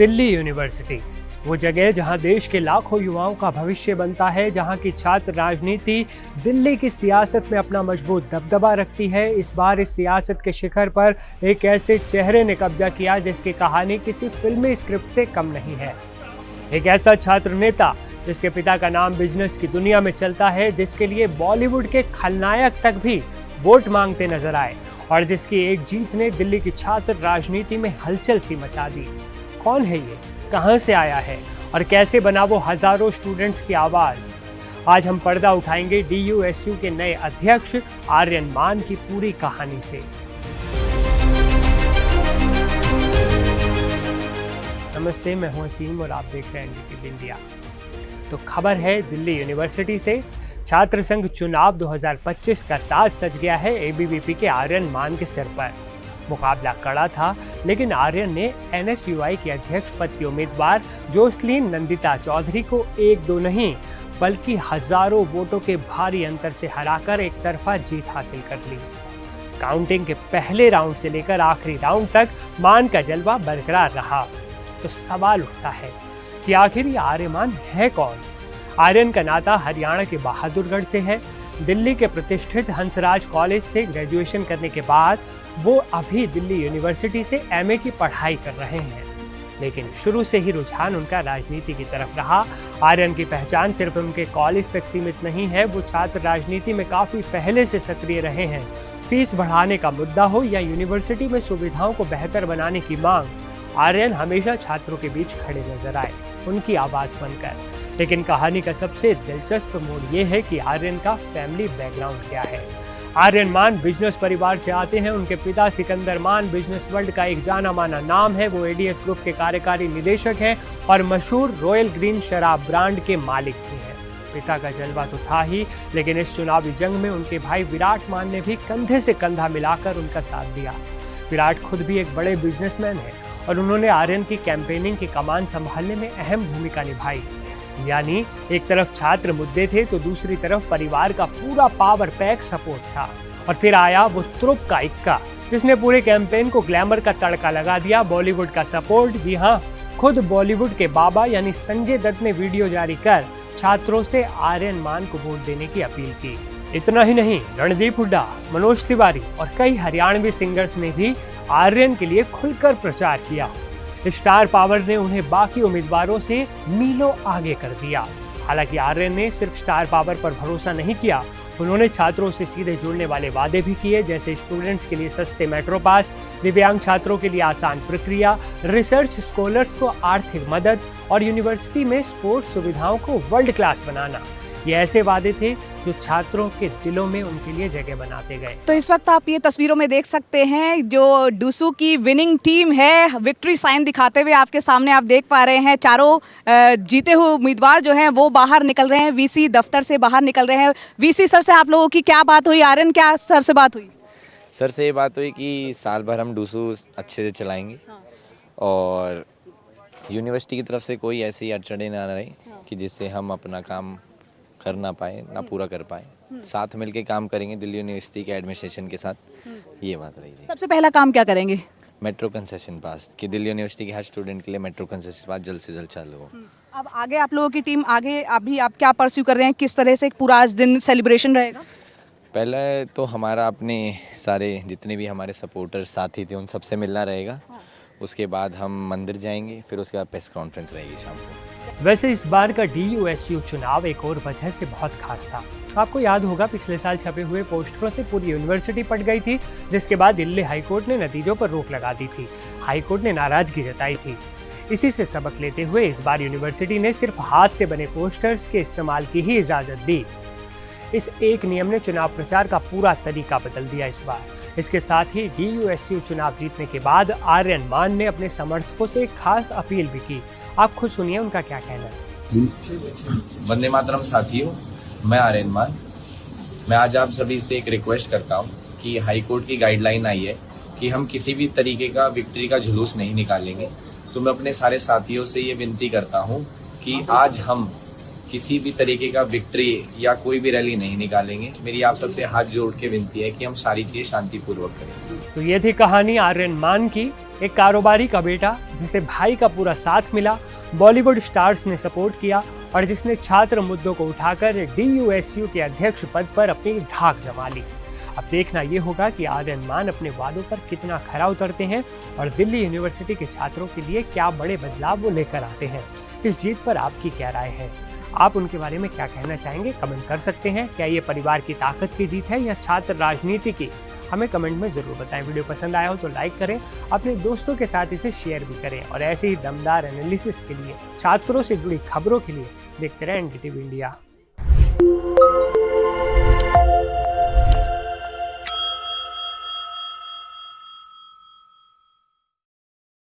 Delhi university, वो जगह जहां देश के लाखों युवाओं का भविष्य बनता है, जहां की छात्र राजनीति दिल्ली की सियासत में अपना मजबूत दबदबा रखती है। इस बार इस सियासत के शिखर पर एक ऐसे चेहरे ने कब्जा किया जिसकी कहानी किसी फिल्मी स्क्रिप्ट से कम नहीं है। एक ऐसा छात्र नेता जिसके पिता का नाम बिजनेस की दुनिया में चलता है, जिसके लिए बॉलीवुड के खलनायक तक भी वोट मांगते नजर आए और जिसकी एक जीत ने दिल्ली की छात्र राजनीति में हलचल सी मचा दी। कौन है ये, कहां से आया है और कैसे बना वो हजारों स्टूडेंट्स की आवाज? आज हम पर्दा उठाएंगे DUSU के नए अध्यक्ष आर्यन मान की पूरी कहानी से। नमस्ते, मैं हूं असीम और आप देख रहे हैं NDTV इंडिया। तो खबर है दिल्ली यूनिवर्सिटी से। छात्र संघ चुनाव 2025 का ताज सज गया है ABVP के आर्यन मान के सिर पर। मुकाबला कड़ा था, लेकिन आर्यन ने NSUI के अध्यक्ष पद की उम्मीदवार जोसलीन नंदिता चौधरी को 1-2 नहीं बल्कि हजारों वोटों के भारी अंतर से हराकर एक तरफा जीत हासिल कर ली। काउंटिंग के पहले राउंड से लेकर आखिरी राउंड तक मान का जलवा बरकरार रहा। तो सवाल उठता है कि आखिर ये आर्यमान है कौन? आर्यन का नाता हरियाणा के बहादुरगढ़ से है। दिल्ली के प्रतिष्ठित हंसराज कॉलेज से ग्रेजुएशन करने के बाद वो अभी दिल्ली यूनिवर्सिटी से MA की पढ़ाई कर रहे हैं, लेकिन शुरू से ही रुझान उनका राजनीति की तरफ रहा। आर्यन की पहचान सिर्फ उनके कॉलेज तक सीमित नहीं है, वो छात्र राजनीति में काफी पहले से सक्रिय रहे हैं। फीस बढ़ाने का मुद्दा हो या यूनिवर्सिटी में सुविधाओं को बेहतर बनाने की मांग, आर्यन हमेशा छात्रों के बीच खड़े नजर आए, उनकी आवाज बनकर। लेकिन कहानी का सबसे दिलचस्प मोड़ ये है कि आर्यन का फैमिली बैकग्राउंड क्या है। आर्यन मान बिजनेस परिवार से आते हैं। उनके पिता सिकंदर मान बिजनेस वर्ल्ड का एक जाना माना नाम है। वो ADS ग्रुप के कार्यकारी निदेशक हैं और मशहूर रॉयल ग्रीन शराब ब्रांड के मालिक भी हैं। पिता का जलवा तो था ही, लेकिन इस चुनावी जंग में उनके भाई विराट मान ने भी कंधे से कंधा मिलाकर उनका साथ दिया। विराट खुद भी एक बड़े बिजनेसमैन है और उन्होंने आर्यन की कैंपेनिंग की कमान संभालने में अहम भूमिका निभाई। यानी एक तरफ छात्र मुद्दे थे तो दूसरी तरफ परिवार का पूरा पावर पैक सपोर्ट था। और फिर आया वो तुरुप का इक्का, जिसने पूरे कैंपेन को ग्लैमर का तड़का लगा दिया। बॉलीवुड का सपोर्ट, जी हाँ, खुद बॉलीवुड के बाबा यानी संजय दत्त ने वीडियो जारी कर छात्रों से आर्यन मान को वोट देने की अपील की। इतना ही नहीं, रणदीप हुड्डा, मनोज तिवारी और कई हरियाणवी सिंगर्स ने भी आर्यन के लिए खुलकर प्रचार किया। स्टार पावर ने उन्हें बाकी उम्मीदवारों से मीलों आगे कर दिया। हालांकि आर्यन ने सिर्फ स्टार पावर पर भरोसा नहीं किया, उन्होंने छात्रों से सीधे जुड़ने वाले वादे भी किए, जैसे स्टूडेंट्स के लिए सस्ते मेट्रो पास, दिव्यांग छात्रों के लिए आसान प्रक्रिया, रिसर्च स्कॉलर्स को आर्थिक मदद और यूनिवर्सिटी में स्पोर्ट्स सुविधाओं को वर्ल्ड क्लास बनाना। ये ऐसे वादे थे जो छात्रों के दिलों में उनके लिए जगह बनाते गए। तो इस वक्त आप ये तस्वीरों में देख सकते हैं जो डूसू की विनिंग टीम है, विक्ट्री साइन दिखाते हुए आपके सामने आप देख पा रहे हैं। चारों जीते हुए उम्मीदवार जो हैं वो बाहर निकल रहे हैं, VC दफ्तर से बाहर निकल रहे हैं। VC सर से आप लोगों की क्या बात हुई? आर्यन, क्या सर से बात हुई? सर से ये बात हुई कि साल भर हम डूसू अच्छे से चलाएंगे और यूनिवर्सिटी की तरफ से कोई ऐसी अड़चनें ना रहे कि जिससे हम अपना काम कर ना पाए, ना पूरा कर पाए। साथ मिलके काम करेंगे दिल्ली यूनिवर्सिटी के एडमिनिस्ट्रेशन के साथ, ये बात रही थी। सबसे पहला काम क्या करेंगे? मेट्रो कंसेशन पास, कि दिल्ली यूनिवर्सिटी के हर स्टूडेंट के लिए मेट्रो कंसेशन पास जल्द से जल्द चालू हो। अब आगे आप लोगों की टीम आगे अभी आप क्या परस्यू कर रहे हैं? किस तरह से पूरा आज दिन सेलिब्रेशन रहेगा? पहले तो हमारा अपने सारे जितने भी हमारे सपोर्टर्स साथी थे उन सबसे मिलना रहेगा। उसके बाद हम मंदिर जाएंगे, फिर उसके बाद प्रेस कॉन्फ्रेंस रहेगी शाम को। वैसे इस बार का DUSU चुनाव एक और वजह से बहुत खास था। आपको याद होगा पिछले साल छपे हुए पोस्टरों से पूरी यूनिवर्सिटी पट गई थी, जिसके बाद दिल्ली हाईकोर्ट ने नतीजों पर रोक लगा दी थी। हाईकोर्ट ने नाराजगी जताई थी। इसी से सबक लेते हुए इस बार यूनिवर्सिटी ने सिर्फ हाथ से बने पोस्टर्स के इस्तेमाल की ही इजाजत दी। इस एक नियम ने चुनाव प्रचार का पूरा तरीका बदल दिया इस बार। इसके साथ ही DUSU चुनाव जीतने के बाद आर्यन मान ने अपने समर्थकों से एक खास अपील भी की। आप खुद सुनिए उनका क्या कहना है। वंदे मातरम साथियों, मैं आर्यन मान। मैं आज आप सभी से एक रिक्वेस्ट करता हूं कि हाईकोर्ट की गाइडलाइन आई है कि हम किसी भी तरीके का विक्ट्री का जुलूस नहीं निकालेंगे। तो मैं अपने सारे साथियों से ये विनती करता हूं कि आज हम किसी भी तरीके का विक्ट्री या कोई भी रैली नहीं निकालेंगे। मेरी आप सबसे हाथ जोड़ के विनती है कि हम सारी चीजें शांतिपूर्वक करें। तो ये थी कहानी आर्यन मान की। एक कारोबारी का बेटा जिसे भाई का पूरा साथ मिला, बॉलीवुड स्टार्स ने सपोर्ट किया और जिसने छात्र मुद्दों को उठाकर DUSU के अध्यक्ष पद पर अपनी धाक जमा ली। अब देखना ये होगा कि आर्यन मान अपने वादों पर कितना खरा उतरते हैं और दिल्ली यूनिवर्सिटी के छात्रों के लिए क्या बड़े बदलाव वो लेकर आते हैं। इस जीत पर आपकी क्या राय है? आप उनके बारे में क्या कहना चाहेंगे? कमेंट कर सकते हैं। क्या ये परिवार की ताकत की जीत है या छात्र राजनीति की? हमें कमेंट में जरूर बताएं। वीडियो पसंद आया हो तो लाइक करें, अपने दोस्तों के साथ इसे शेयर भी करें और ऐसे ही दमदार एनालिसिस के लिए, छात्रों से जुड़ी खबरों के लिए देखते रहें NDTV इंडिया।